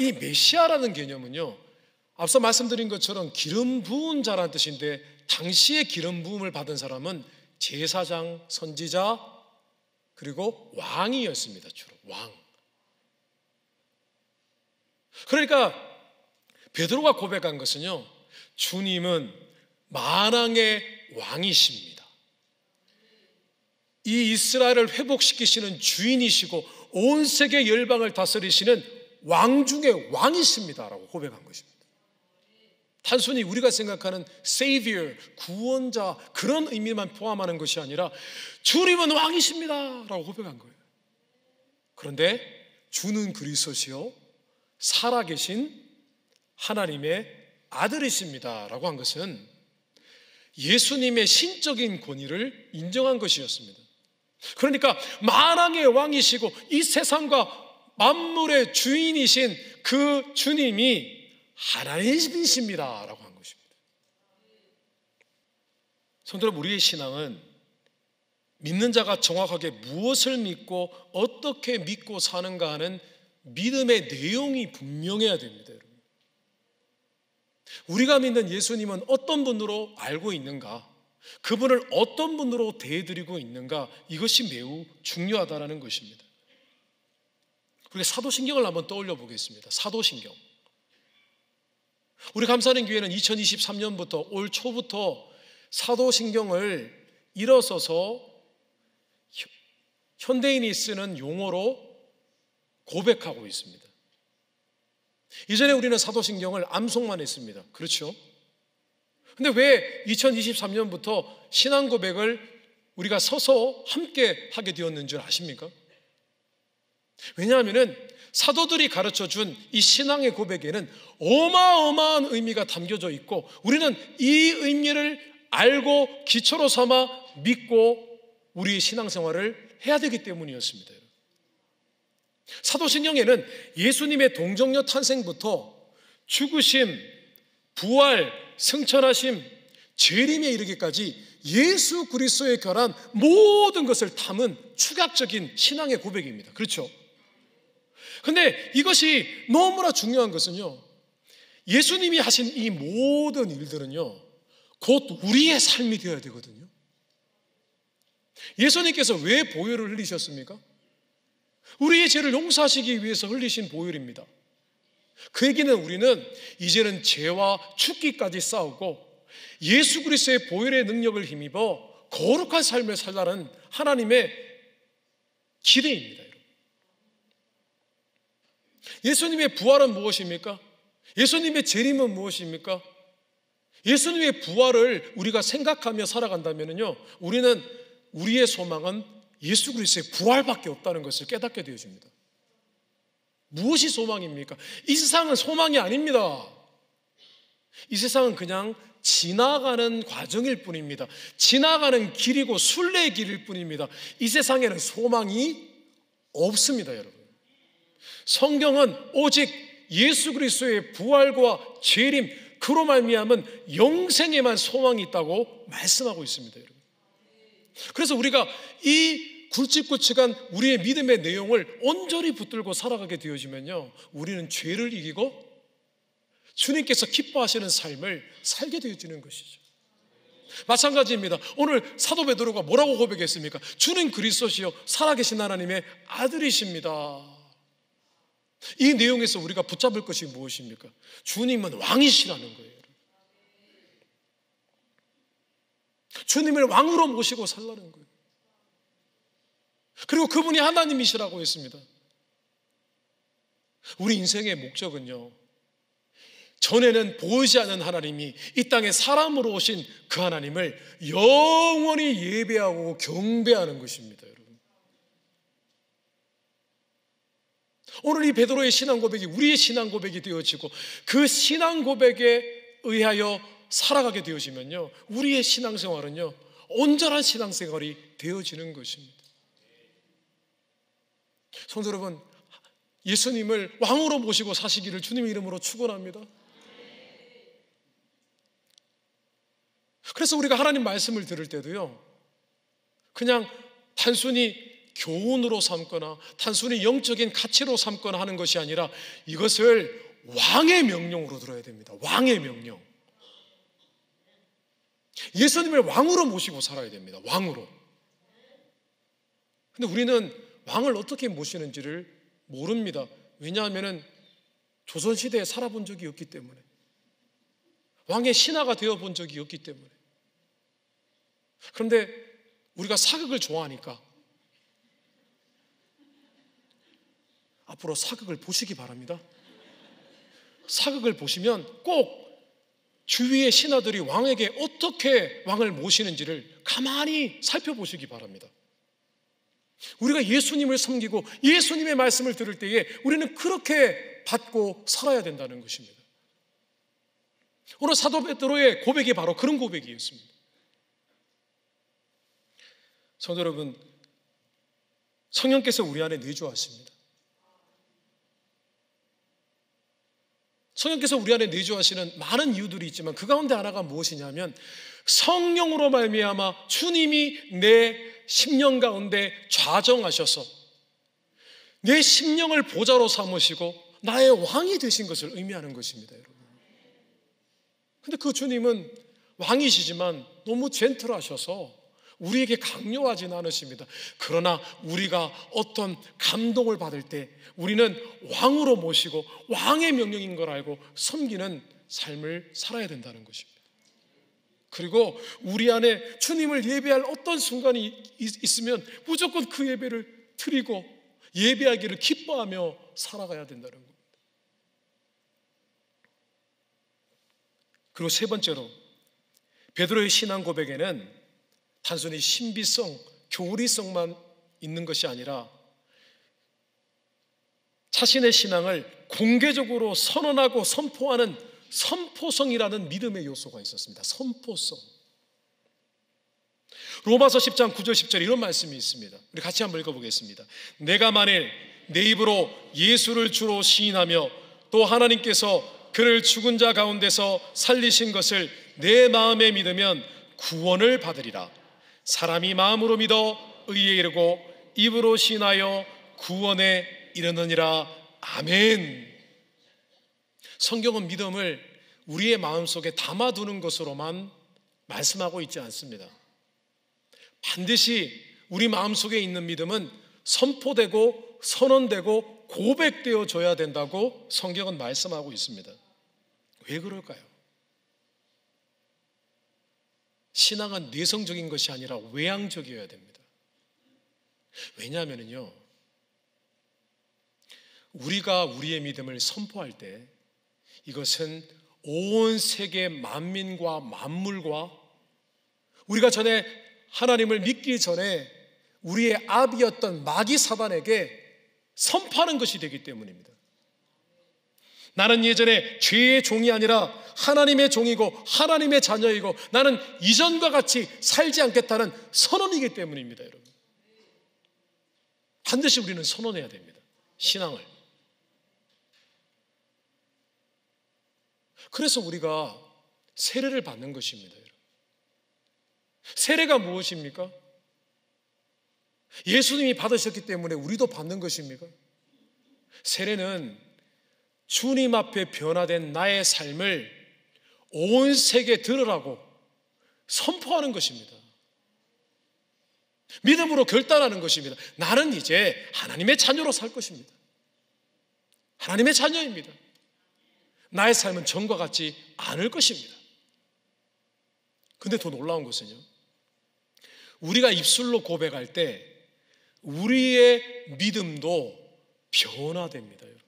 이 메시아라는 개념은요, 앞서 말씀드린 것처럼 기름 부은 자라는 뜻인데, 당시에 기름 부음을 받은 사람은 제사장, 선지자, 그리고 왕이었습니다. 주로 왕. 그러니까 베드로가 고백한 것은요, 주님은 만왕의 왕이십니다. 이 이스라엘을 회복시키시는 주인이시고 온 세계 열방을 다스리시는 왕 중에 왕이십니다 라고 고백한 것입니다. 단순히 우리가 생각하는 Savior, 구원자, 그런 의미만 포함하는 것이 아니라 주님은 왕이십니다 라고 고백한 거예요. 그런데 주는 그리스도시요 살아계신 하나님의 아들이십니다 라고 한 것은 예수님의 신적인 권위를 인정한 것이었습니다. 그러니까 만왕의 왕이시고 이 세상과 만물의 주인이신 그 주님이 하나님이십니다 라고 한 것입니다. 성도 여러분, 우리의 신앙은 믿는 자가 정확하게 무엇을 믿고 어떻게 믿고 사는가 하는 믿음의 내용이 분명해야 됩니다. 여러분, 우리가 믿는 예수님은 어떤 분으로 알고 있는가, 그분을 어떤 분으로 대해드리고 있는가, 이것이 매우 중요하다는 것입니다. 우리가 사도신경을 한번 떠올려 보겠습니다. 사도신경. 우리 감사하는 교회는 2023년부터 올 초부터 사도신경을 일어서서 현대인이 쓰는 용어로 고백하고 있습니다. 이전에 우리는 사도신경을 암송만 했습니다. 그렇죠? 근데 왜 2023년부터 신앙 고백을 우리가 서서 함께 하게 되었는 줄 아십니까? 왜냐하면 사도들이 가르쳐준 이 신앙의 고백에는 어마어마한 의미가 담겨져 있고, 우리는 이 의미를 알고 기초로 삼아 믿고 우리의 신앙생활을 해야 되기 때문이었습니다. 사도신경에는 예수님의 동정녀 탄생부터 죽으심, 부활, 승천하심, 재림에 이르기까지 예수 그리스도에 관한 모든 것을 담은 축약적인 신앙의 고백입니다. 그렇죠? 근데 이것이 너무나 중요한 것은요, 예수님이 하신 이 모든 일들은요, 곧 우리의 삶이 되어야 되거든요. 예수님께서 왜 보혈을 흘리셨습니까? 우리의 죄를 용서하시기 위해서 흘리신 보혈입니다. 그 얘기는 우리는 이제는 죄와 죽기까지 싸우고 예수 그리스도의 보혈의 능력을 힘입어 거룩한 삶을 살라는 하나님의 기대입니다. 예수님의 부활은 무엇입니까? 예수님의 재림은 무엇입니까? 예수님의 부활을 우리가 생각하며 살아간다면요, 우리는 우리의 소망은 예수 그리스도의 부활밖에 없다는 것을 깨닫게 되어집니다. 무엇이 소망입니까? 이 세상은 소망이 아닙니다. 이 세상은 그냥 지나가는 과정일 뿐입니다. 지나가는 길이고 순례의 길일 뿐입니다. 이 세상에는 소망이 없습니다, 여러분. 성경은 오직 예수 그리스도의 부활과 재림, 그로 말미암은 영생에만 소망이 있다고 말씀하고 있습니다, 여러분. 그래서 우리가 이 굵직굵직한 우리의 믿음의 내용을 온전히 붙들고 살아가게 되어지면요, 우리는 죄를 이기고 주님께서 기뻐하시는 삶을 살게 되어지는 것이죠. 마찬가지입니다. 오늘 사도 베드로가 뭐라고 고백했습니까? 주는 그리스도시요 살아계신 하나님의 아들이십니다. 이 내용에서 우리가 붙잡을 것이 무엇입니까? 주님은 왕이시라는 거예요. 주님을 왕으로 모시고 살라는 거예요. 그리고 그분이 하나님이시라고 했습니다. 우리 인생의 목적은요, 전에는 보이지 않는 하나님이 이 땅에 사람으로 오신 그 하나님을 영원히 예배하고 경배하는 것입니다, 여러분. 오늘 이 베드로의 신앙 고백이 우리의 신앙 고백이 되어지고 그 신앙 고백에 의하여 살아가게 되어지면요, 우리의 신앙생활은요, 온전한 신앙생활이 되어지는 것입니다. 성도 여러분, 예수님을 왕으로 모시고 사시기를 주님의 이름으로 축원합니다. 그래서 우리가 하나님 말씀을 들을 때도요, 그냥 단순히 교훈으로 삼거나 단순히 영적인 가치로 삼거나 하는 것이 아니라 이것을 왕의 명령으로 들어야 됩니다. 왕의 명령. 예수님을 왕으로 모시고 살아야 됩니다. 왕으로. 근데 우리는 왕을 어떻게 모시는지를 모릅니다. 왜냐하면 조선시대에 살아본 적이 없기 때문에, 왕의 신하가 되어본 적이 없기 때문에. 그런데 우리가 사극을 좋아하니까 앞으로 사극을 보시기 바랍니다. 사극을 보시면 꼭 주위의 신하들이 왕에게 어떻게 왕을 모시는지를 가만히 살펴보시기 바랍니다. 우리가 예수님을 섬기고 예수님의 말씀을 들을 때에 우리는 그렇게 받고 살아야 된다는 것입니다. 오늘 사도 베드로의 고백이 바로 그런 고백이었습니다. 성도 여러분, 성령께서 우리 안에 내주하십니다. 성령께서 우리 안에 내주하시는 많은 이유들이 있지만 그 가운데 하나가 무엇이냐면, 성령으로 말미암아 주님이 내 심령 가운데 좌정하셔서 내 심령을 보좌로 삼으시고 나의 왕이 되신 것을 의미하는 것입니다, 여러분. 근데 그 주님은 왕이시지만 너무 젠틀하셔서 우리에게 강요하지는 않으십니다. 그러나 우리가 어떤 감동을 받을 때 우리는 왕으로 모시고 왕의 명령인 걸 알고 섬기는 삶을 살아야 된다는 것입니다. 그리고 우리 안에 주님을 예배할 어떤 순간이 있으면 무조건 그 예배를 드리고 예배하기를 기뻐하며 살아가야 된다는 겁니다. 그리고 세 번째로, 베드로의 신앙 고백에는 단순히 신비성, 교리성만 있는 것이 아니라 자신의 신앙을 공개적으로 선언하고 선포하는 선포성이라는 믿음의 요소가 있었습니다. 선포성. 로마서 10장 9절 10절 이런 말씀이 있습니다. 우리 같이 한번 읽어보겠습니다. 내가 만일 내 입으로 예수를 주로 시인하며 또 하나님께서 그를 죽은 자 가운데서 살리신 것을 내 마음에 믿으면 구원을 받으리라. 사람이 마음으로 믿어 의에 이르고 입으로 시인하여 구원에 이르느니라. 아멘. 성경은 믿음을 우리의 마음속에 담아두는 것으로만 말씀하고 있지 않습니다. 반드시 우리 마음속에 있는 믿음은 선포되고 선언되고 고백되어져야 된다고 성경은 말씀하고 있습니다. 왜 그럴까요? 신앙은 내성적인 것이 아니라 외향적이어야 됩니다. 왜냐하면요, 우리가 우리의 믿음을 선포할 때 이것은 온 세계 만민과 만물과 우리가 전에 하나님을 믿기 전에 우리의 압이었던 마귀 사단에게 선포하는 것이 되기 때문입니다. 나는 예전에 죄의 종이 아니라 하나님의 종이고 하나님의 자녀이고 나는 이전과 같이 살지 않겠다는 선언이기 때문입니다, 여러분. 반드시 우리는 선언해야 됩니다, 신앙을. 그래서 우리가 세례를 받는 것입니다, 여러분. 세례가 무엇입니까? 예수님이 받으셨기 때문에 우리도 받는 것입니까? 세례는 주님 앞에 변화된 나의 삶을 온 세계에 들으라고 선포하는 것입니다. 믿음으로 결단하는 것입니다. 나는 이제 하나님의 자녀로 살 것입니다. 하나님의 자녀입니다. 나의 삶은 전과 같지 않을 것입니다. 근데 더 놀라운 것은요, 우리가 입술로 고백할 때 우리의 믿음도 변화됩니다, 여러분.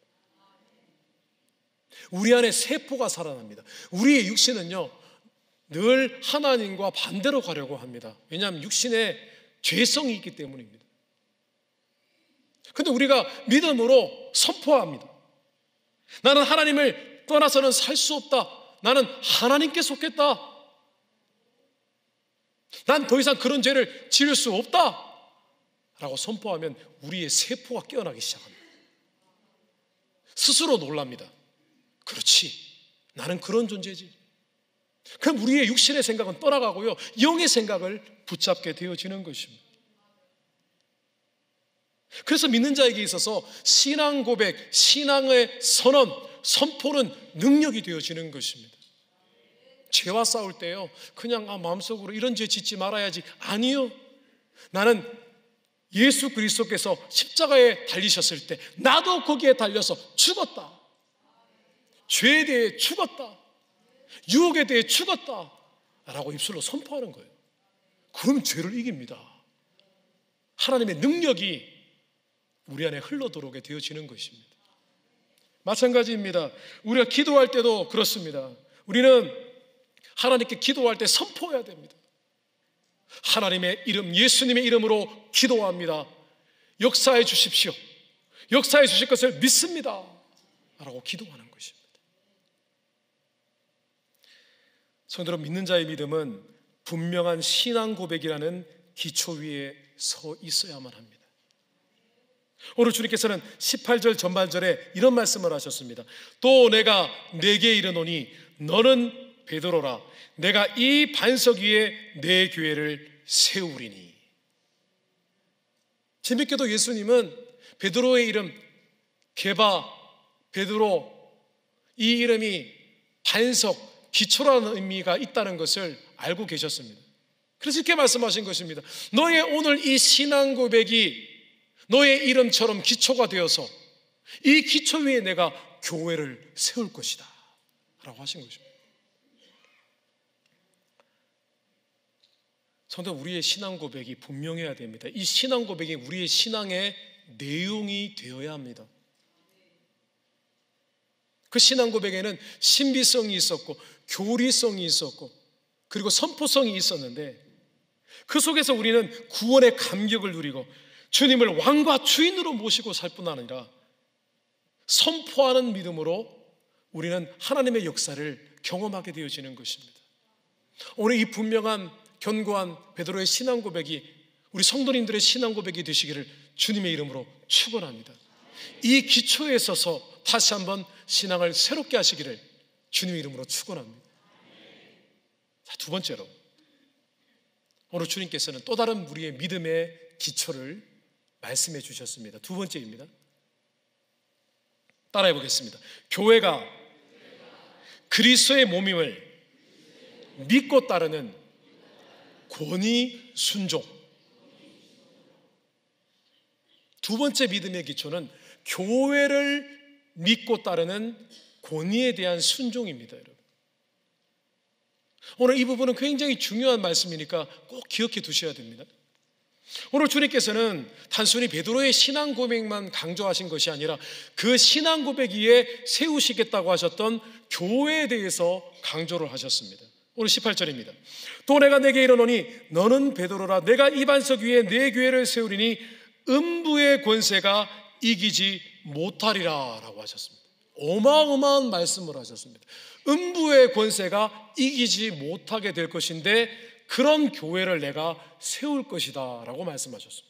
우리 안에 세포가 살아납니다. 우리의 육신은요, 늘 하나님과 반대로 가려고 합니다. 왜냐하면 육신에 죄성이 있기 때문입니다. 그런데 우리가 믿음으로 선포합니다. 나는 하나님을 떠나서는 살 수 없다. 나는 하나님께 속했다. 난 더 이상 그런 죄를 지을 수 없다 라고 선포하면 우리의 세포가 깨어나기 시작합니다. 스스로 놀랍니다. 그렇지, 나는 그런 존재지. 그럼 우리의 육신의 생각은 떠나가고요, 영의 생각을 붙잡게 되어지는 것입니다. 그래서 믿는 자에게 있어서 신앙 고백, 신앙의 선언, 선포는 능력이 되어지는 것입니다. 죄와 싸울 때요, 그냥 마음속으로 이런 죄 짓지 말아야지. 아니요. 나는 예수 그리스도께서 십자가에 달리셨을 때 나도 거기에 달려서 죽었다. 죄에 대해 죽었다. 유혹에 대해 죽었다. 라고 입술로 선포하는 거예요. 그럼 죄를 이깁니다. 하나님의 능력이 우리 안에 흘러들어오게 되어지는 것입니다. 마찬가지입니다. 우리가 기도할 때도 그렇습니다. 우리는 하나님께 기도할 때 선포해야 됩니다. 하나님의 이름, 예수님의 이름으로 기도합니다. 역사해 주십시오. 역사해 주실 것을 믿습니다. 라고 기도하는 것입니다. 성도 여러분, 믿는 자의 믿음은 분명한 신앙 고백이라는 기초 위에 서 있어야만 합니다. 오늘 주님께서는 18절 전반절에 이런 말씀을 하셨습니다. 또 내가 네게 이르노니 너는 베드로라. 내가 이 반석 위에 내 교회를 세우리니. 재밌게도 예수님은 베드로의 이름 게바, 베드로, 이 이름이 반석, 기초라는 의미가 있다는 것을 알고 계셨습니다. 그래서 이렇게 말씀하신 것입니다. 너의 오늘 이 신앙 고백이 너의 이름처럼 기초가 되어서 이 기초 위에 내가 교회를 세울 것이다 라고 하신 것입니다. 성도, 우리의 신앙 고백이 분명해야 됩니다. 이 신앙 고백이 우리의 신앙의 내용이 되어야 합니다. 그 신앙 고백에는 신비성이 있었고 교리성이 있었고 그리고 선포성이 있었는데, 그 속에서 우리는 구원의 감격을 누리고 주님을 왕과 주인으로 모시고 살 뿐 아니라 선포하는 믿음으로 우리는 하나님의 역사를 경험하게 되어지는 것입니다. 오늘 이 분명한 견고한 베드로의 신앙 고백이 우리 성도님들의 신앙 고백이 되시기를 주님의 이름으로 축원합니다. 이 기초에 서서 다시 한번 신앙을 새롭게 하시기를 주님의 이름으로 축원합니다. 자, 두 번째로, 오늘 주님께서는 또 다른 우리의 믿음의 기초를 말씀해 주셨습니다. 두 번째입니다. 따라해 보겠습니다. 교회가 그리스도의 몸임을 믿고 따르는 권위 순종. 두 번째 믿음의 기초는 교회를 믿고 따르는 권위에 대한 순종입니다, 여러분. 오늘 이 부분은 굉장히 중요한 말씀이니까 꼭 기억해 두셔야 됩니다. 오늘 주님께서는 단순히 베드로의 신앙 고백만 강조하신 것이 아니라 그 신앙 고백 위에 세우시겠다고 하셨던 교회에 대해서 강조를 하셨습니다. 오늘 18절입니다. 또 내가 내게 이르노니 너는 베드로라. 내가 이 반석 위에 내 교회를 세우리니 음부의 권세가 이기지 못하리라 라고 하셨습니다. 어마어마한 말씀을 하셨습니다. 음부의 권세가 이기지 못하게 될 것인데 그런 교회를 내가 세울 것이다 라고 말씀하셨습니다.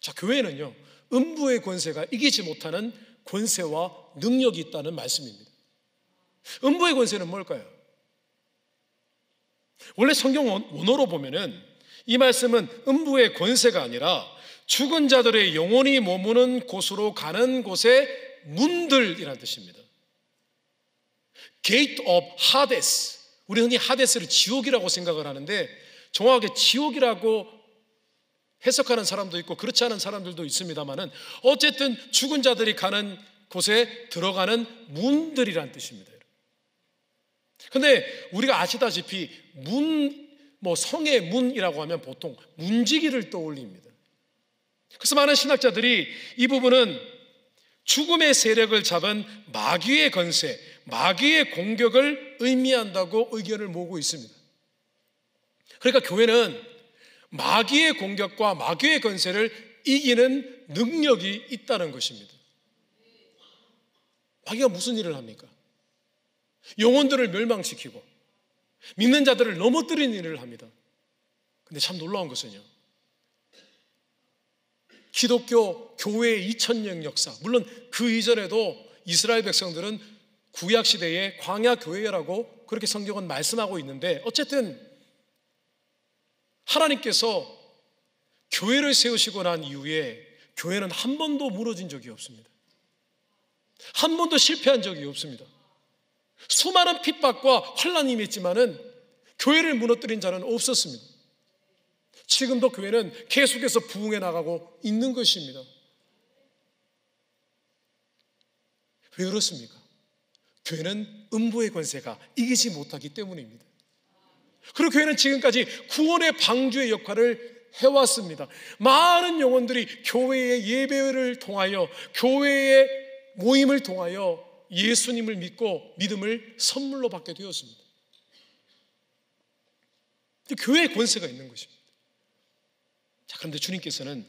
자, 교회는요, 음부의 권세가 이기지 못하는 권세와 능력이 있다는 말씀입니다. 음부의 권세는 뭘까요? 원래 성경 원어로 보면은 이 말씀은 음부의 권세가 아니라 죽은 자들의 영혼이 머무는 곳으로 가는 곳의 문들이라는 뜻입니다. Gate of Hades. 우리 흔히 하데스를 지옥이라고 생각을 하는데 정확하게 지옥이라고 해석하는 사람도 있고 그렇지 않은 사람들도 있습니다만은 어쨌든 죽은 자들이 가는 곳에 들어가는 문들이라는 뜻입니다. 그런데 우리가 아시다시피 성의 문이라고 하면 보통 문지기를 떠올립니다. 그래서 많은 신학자들이 이 부분은 죽음의 세력을 잡은 마귀의 권세, 마귀의 공격을 의미한다고 의견을 모으고 있습니다. 그러니까 교회는 마귀의 공격과 마귀의 권세를 이기는 능력이 있다는 것입니다. 마귀가 무슨 일을 합니까? 영혼들을 멸망시키고 믿는 자들을 넘어뜨리는 일을 합니다. 근데 참 놀라운 것은요, 기독교 교회의 2000년 역사, 물론 그 이전에도 이스라엘 백성들은 구약시대의 광야교회라고 그렇게 성경은 말씀하고 있는데, 어쨌든 하나님께서 교회를 세우시고 난 이후에 교회는 한 번도 무너진 적이 없습니다. 한 번도 실패한 적이 없습니다. 수많은 핍박과 환난이 임했지만은 교회를 무너뜨린 자는 없었습니다. 지금도 교회는 계속해서 부흥해 나가고 있는 것입니다. 왜 그렇습니까? 교회는 음부의 권세가 이기지 못하기 때문입니다. 그리고 교회는 지금까지 구원의 방주의 역할을 해왔습니다. 많은 영혼들이 교회의 예배를 통하여, 교회의 모임을 통하여 예수님을 믿고 믿음을 선물로 받게 되었습니다. 교회의 권세가 있는 것입니다. 자, 그런데 주님께서는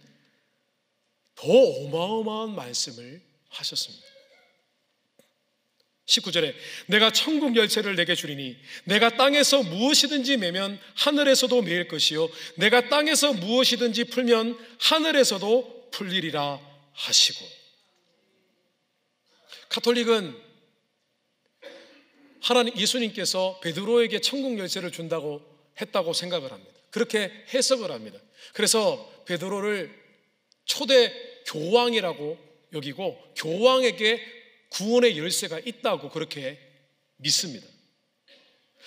더 어마어마한 말씀을 하셨습니다. 19절에 내가 천국 열쇠를 내게 주리니 내가 땅에서 무엇이든지 매면 하늘에서도 매일 것이요 내가 땅에서 무엇이든지 풀면 하늘에서도 풀리리라 하시고. 카톨릭은 하나님 예수님께서 베드로에게 천국 열쇠를 준다고 했다고 생각을 합니다. 그렇게 해석을 합니다. 그래서 베드로를 초대 교황이라고 여기고 교황에게 구원의 열쇠가 있다고 그렇게 믿습니다.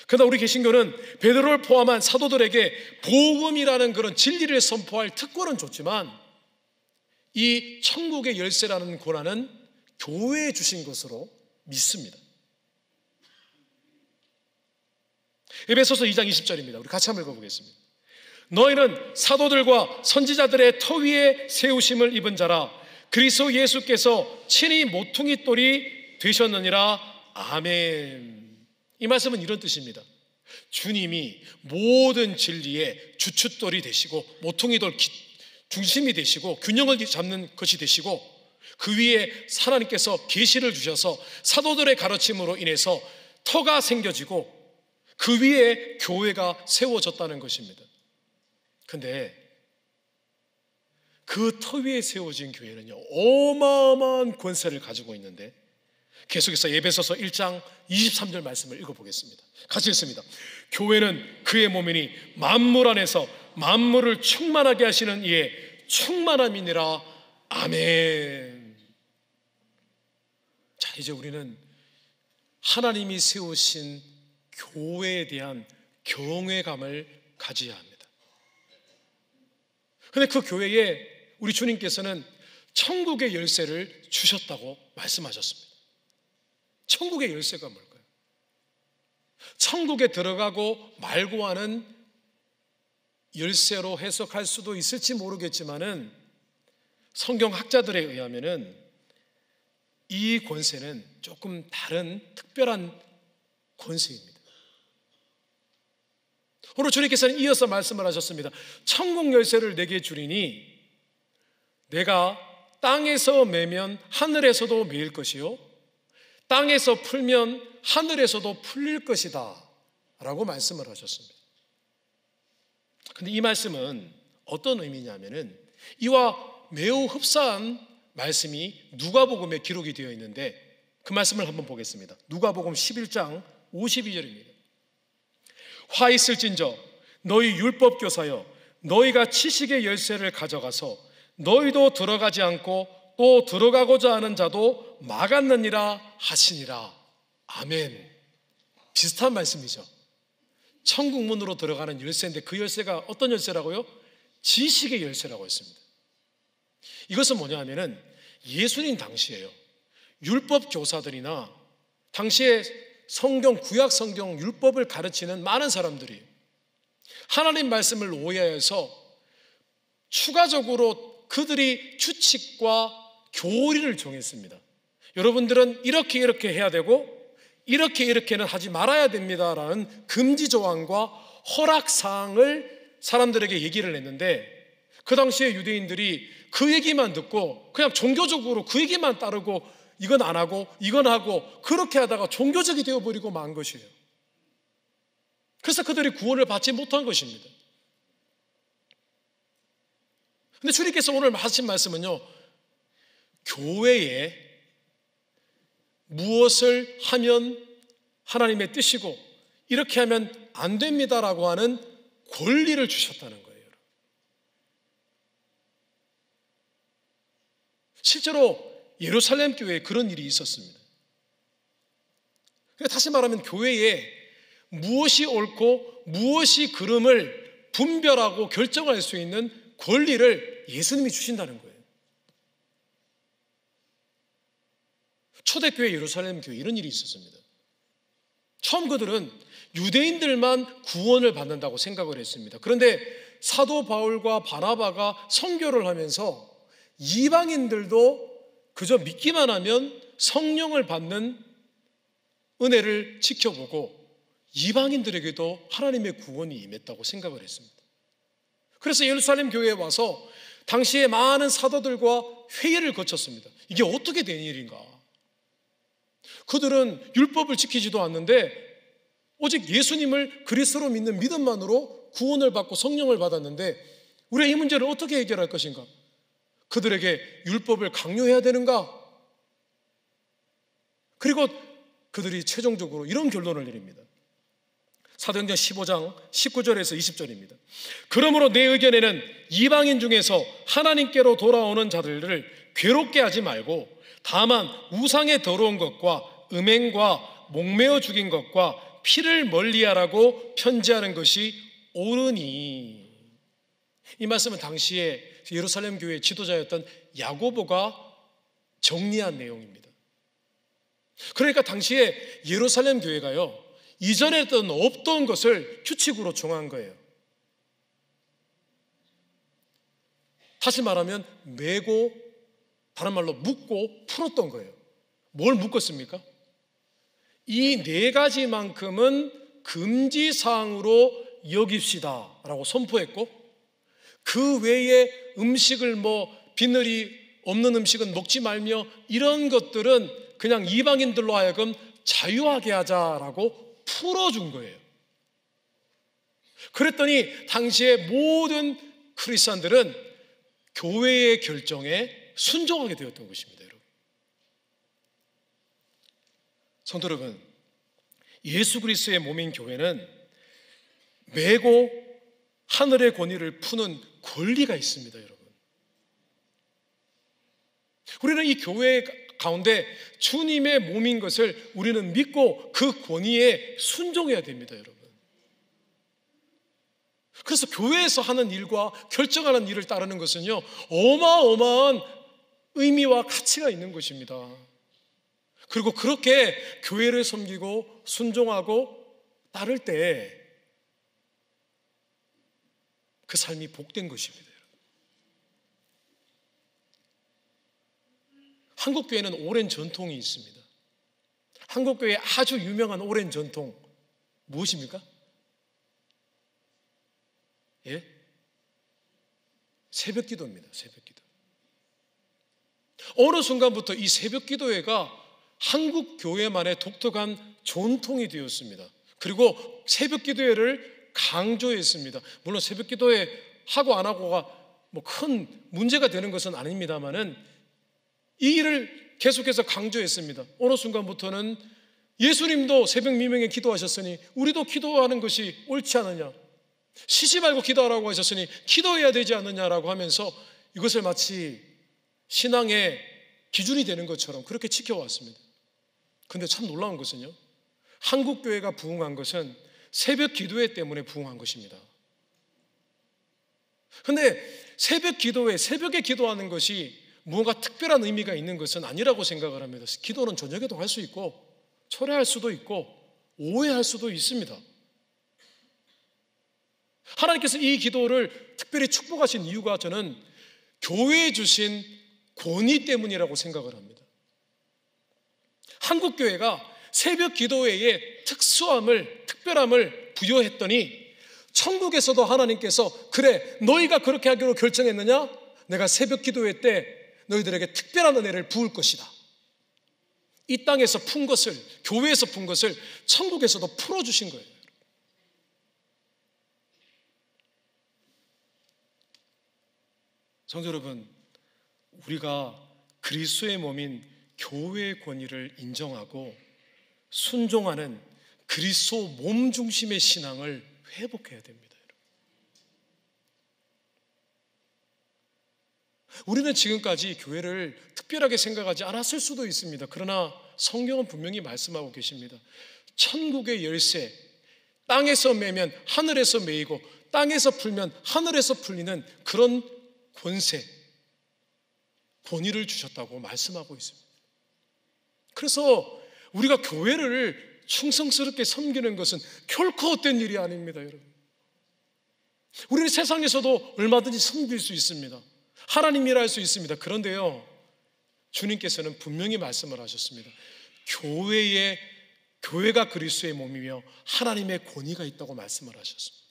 그러나 우리 개신교는 베드로를 포함한 사도들에게 복음이라는 그런 진리를 선포할 특권은 줬지만 이 천국의 열쇠라는 권한은 교회에 주신 것으로 믿습니다. 에베소서 2장 20절입니다. 우리 같이 한번 읽어보겠습니다. 너희는 사도들과 선지자들의 터 위에 세우심을 입은 자라 그리스도 예수께서 친히 모퉁이 돌이 되셨느니라. 아멘. 이 말씀은 이런 뜻입니다. 주님이 모든 진리의 주춧돌이 되시고 모퉁이 돌 중심이 되시고 균형을 잡는 것이 되시고 그 위에 하나님께서 계시를 주셔서 사도들의 가르침으로 인해서 터가 생겨지고 그 위에 교회가 세워졌다는 것입니다. 그런데 그 터 위에 세워진 교회는요 어마어마한 권세를 가지고 있는데 계속해서 에베소서 1장 23절 말씀을 읽어보겠습니다. 같이 읽습니다. 교회는 그의 몸이니 만물 안에서 만물을 충만하게 하시는 이의 충만함이니라. 아멘. 자, 이제 우리는 하나님이 세우신 교회에 대한 경외감을 가져야 합니다. 그런데 그 교회에 우리 주님께서는 천국의 열쇠를 주셨다고 말씀하셨습니다. 천국의 열쇠가 뭘까요? 천국에 들어가고 말고 하는 열쇠로 해석할 수도 있을지 모르겠지만은 성경학자들에 의하면은 이 권세는 조금 다른 특별한 권세입니다. 오늘 주님께서는 이어서 말씀을 하셨습니다. 천국 열쇠를 내게 주리니 내가 땅에서 매면 하늘에서도 매일 것이요 땅에서 풀면 하늘에서도 풀릴 것이다 라고 말씀을 하셨습니다. 그런데 이 말씀은 어떤 의미냐면은 이와 매우 흡사한 말씀이 누가복음에 기록이 되어 있는데 그 말씀을 한번 보겠습니다. 누가복음 11장 52절입니다. 화 있을진저 너희 율법교사여 너희가 지식의 열쇠를 가져가서 너희도 들어가지 않고 또 들어가고자 하는 자도 막았느니라 하시니라. 아멘. 비슷한 말씀이죠. 천국 문으로 들어가는 열쇠인데 그 열쇠가 어떤 열쇠라고요? 지식의 열쇠라고 했습니다. 이것은 뭐냐 하면은 예수님 당시에요 율법 교사들이나 당시에 성경, 구약 성경 율법을 가르치는 많은 사람들이 하나님 말씀을 오해해서 추가적으로 그들이 규칙과 교리를 정했습니다. 여러분들은 이렇게 해야 되고 이렇게는 하지 말아야 됩니다라는 금지 조항과 허락 사항을 사람들에게 얘기를 했는데 그 당시에 유대인들이 그 얘기만 듣고 그냥 종교적으로 그 얘기만 따르고 이건 안 하고 이건 하고 그렇게 하다가 종교적이 되어버리고 만 것이에요. 그래서 그들이 구원을 받지 못한 것입니다. 근데 주님께서 오늘 하신 말씀은요 교회에 무엇을 하면 하나님의 뜻이고 이렇게 하면 안 됩니다라고 하는 권리를 주셨다는 거예요. 실제로 예루살렘 교회에 그런 일이 있었습니다. 다시 말하면 교회에 무엇이 옳고 무엇이 그름을 분별하고 결정할 수 있는 권리를 예수님이 주신다는 거예요. 초대교회 예루살렘 교회 이런 일이 있었습니다. 처음 그들은 유대인들만 구원을 받는다고 생각을 했습니다. 그런데 사도 바울과 바나바가 선교를 하면서 이방인들도 그저 믿기만 하면 성령을 받는 은혜를 지켜보고 이방인들에게도 하나님의 구원이 임했다고 생각을 했습니다. 그래서 예루살렘 교회에 와서 당시에 많은 사도들과 회의를 거쳤습니다. 이게 어떻게 된 일인가? 그들은 율법을 지키지도 않는데 오직 예수님을 그리스도로 믿는 믿음만으로 구원을 받고 성령을 받았는데 우리가 이 문제를 어떻게 해결할 것인가? 그들에게 율법을 강요해야 되는가? 그리고 그들이 최종적으로 이런 결론을 내립니다. 사도행전 15장 19절에서 20절입니다. 그러므로 내 의견에는 이방인 중에서 하나님께로 돌아오는 자들을 괴롭게 하지 말고 다만 우상의 더러운 것과 음행과 목매어 죽인 것과 피를 멀리하라고 편지하는 것이 옳으니. 이 말씀은 당시에 예루살렘 교회의 지도자였던 야고보가 정리한 내용입니다. 그러니까 당시에 예루살렘 교회가요, 이전에는 없던 것을 규칙으로 정한 거예요. 다시 말하면 매고, 다른 말로 묶고 풀었던 거예요. 뭘 묶었습니까? 이 네 가지만큼은 금지사항으로 여깁시다 라고 선포했고, 그 외에 음식을 비늘이 없는 음식은 먹지 말며 이런 것들은 그냥 이방인들로 하여금 자유하게 하자라고 풀어준 거예요. 그랬더니 당시의 모든 크리스찬들은 교회의 결정에 순종하게 되었던 것입니다. 여러분, 성도 여러분, 예수 그리스도의 몸인 교회는 매고 하늘의 권위를 푸는 권리가 있습니다. 여러분, 우리는 이 교회 가운데 주님의 몸인 것을 우리는 믿고 그 권위에 순종해야 됩니다. 여러분, 그래서 교회에서 하는 일과 결정하는 일을 따르는 것은요, 어마어마한 의미와 가치가 있는 것입니다. 그리고 그렇게 교회를 섬기고 순종하고 따를 때 그 삶이 복된 것입니다. 한국교회는 오랜 전통이 있습니다. 한국교회의 아주 유명한 오랜 전통 무엇입니까? 예? 새벽기도입니다. 새벽기도. 어느 순간부터 이 새벽기도회가 한국교회만의 독특한 전통이 되었습니다. 그리고 새벽기도회를 강조했습니다. 물론 새벽기도회 하고 안 하고가 큰 문제가 되는 것은 아닙니다만은 이 일을 계속해서 강조했습니다. 어느 순간부터는 예수님도 새벽 미명에 기도하셨으니 우리도 기도하는 것이 옳지 않느냐, 쉬지 말고 기도하라고 하셨으니 기도해야 되지 않느냐라고 하면서 이것을 마치 신앙의 기준이 되는 것처럼 그렇게 지켜왔습니다. 그런데 참 놀라운 것은요, 한국교회가 부흥한 것은 새벽 기도회 때문에 부흥한 것입니다. 그런데 새벽 기도회, 새벽에 기도하는 것이 무언가 특별한 의미가 있는 것은 아니라고 생각을 합니다. 기도는 저녁에도 할 수 있고 철회할 수도 있고 오해할 수도 있습니다. 하나님께서 이 기도를 특별히 축복하신 이유가 저는 교회에 주신 권위 때문이라고 생각을 합니다. 한국교회가 새벽 기도회에 특별함을 부여했더니 천국에서도 하나님께서 그래, 너희가 그렇게 하기로 결정했느냐? 내가 새벽 기도회 때 너희들에게 특별한 은혜를 부을 것이다. 이 땅에서 푼 것을, 교회에서 푼 것을 천국에서도 풀어주신 거예요. 성도 여러분, 우리가 그리스도의 몸인 교회의 권위를 인정하고 순종하는 그리스도 몸 중심의 신앙을 회복해야 됩니다. 우리는 지금까지 교회를 특별하게 생각하지 않았을 수도 있습니다. 그러나 성경은 분명히 말씀하고 계십니다. 천국의 열쇠, 땅에서 매면 하늘에서 매이고 땅에서 풀면 하늘에서 풀리는 그런 권세, 권위를 주셨다고 말씀하고 있습니다. 그래서 우리가 교회를 충성스럽게 섬기는 것은 결코 헛된 일이 아닙니다, 여러분. 우리는 세상에서도 얼마든지 섬길 수 있습니다. 하나님이라 할 수 있습니다. 그런데요, 주님께서는 분명히 말씀을 하셨습니다. 교회가 그리스도의 몸이며 하나님의 권위가 있다고 말씀을 하셨습니다.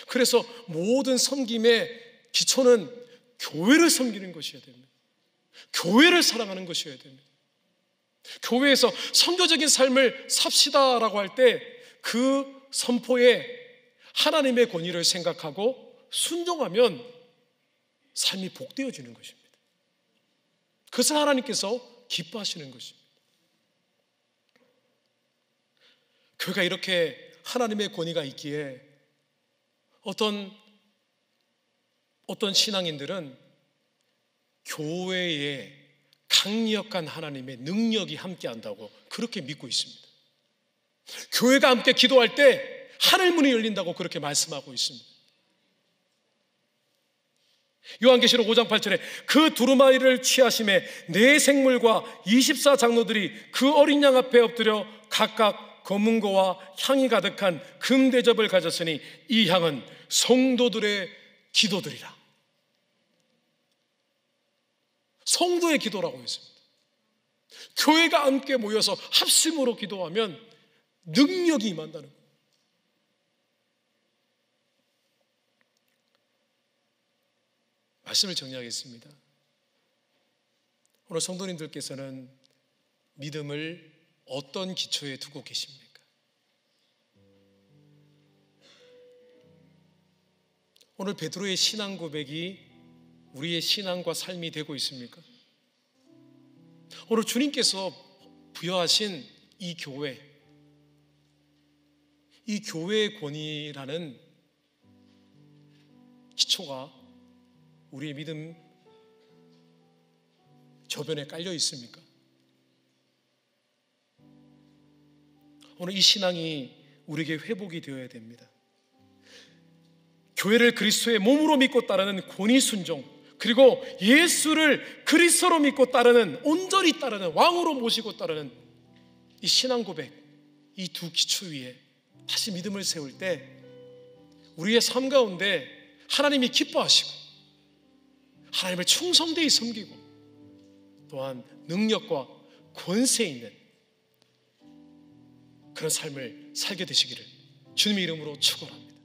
그래서 모든 섬김의 기초는 교회를 섬기는 것이어야 됩니다. 교회를 사랑하는 것이어야 됩니다. 교회에서 선교적인 삶을 삽시다라고 할 때 그 선포에 하나님의 권위를 생각하고 순종하면 삶이 복되어지는 것입니다. 그것을 하나님께서 기뻐하시는 것입니다. 교회가 이렇게 하나님의 권위가 있기에 어떤 신앙인들은 교회에 강력한 하나님의 능력이 함께한다고 그렇게 믿고 있습니다. 교회가 함께 기도할 때 하늘 문이 열린다고 그렇게 말씀하고 있습니다. 요한계시록 5장 8절에 그 두루마리를 취하심에 네 생물과 24장로들이 그 어린 양 앞에 엎드려 각각 검은고와 향이 가득한 금대접을 가졌으니 이 향은 성도들의 기도들이라. 성도의 기도라고 했습니다. 교회가 함께 모여서 합심으로 기도하면 능력이 임한다는 거예요. 말씀을 정리하겠습니다. 오늘 성도님들께서는 믿음을 어떤 기초에 두고 계십니까? 오늘 베드로의 신앙 고백이 우리의 신앙과 삶이 되고 있습니까? 오늘 주님께서 부여하신 이 교회의 권위라는 기초가 우리의 믿음 저변에 깔려 있습니까? 오늘 이 신앙이 우리에게 회복이 되어야 됩니다. 교회를 그리스도의 몸으로 믿고 따르는 권위 순종, 그리고 예수를 그리스도로 믿고 따르는, 온전히 따르는, 왕으로 모시고 따르는 이 신앙 고백, 이 두 기초 위에 다시 믿음을 세울 때 우리의 삶 가운데 하나님이 기뻐하시고 하나님을 충성되이 섬기고 또한 능력과 권세 있는 그런 삶을 살게 되시기를 주님의 이름으로 축원합니다.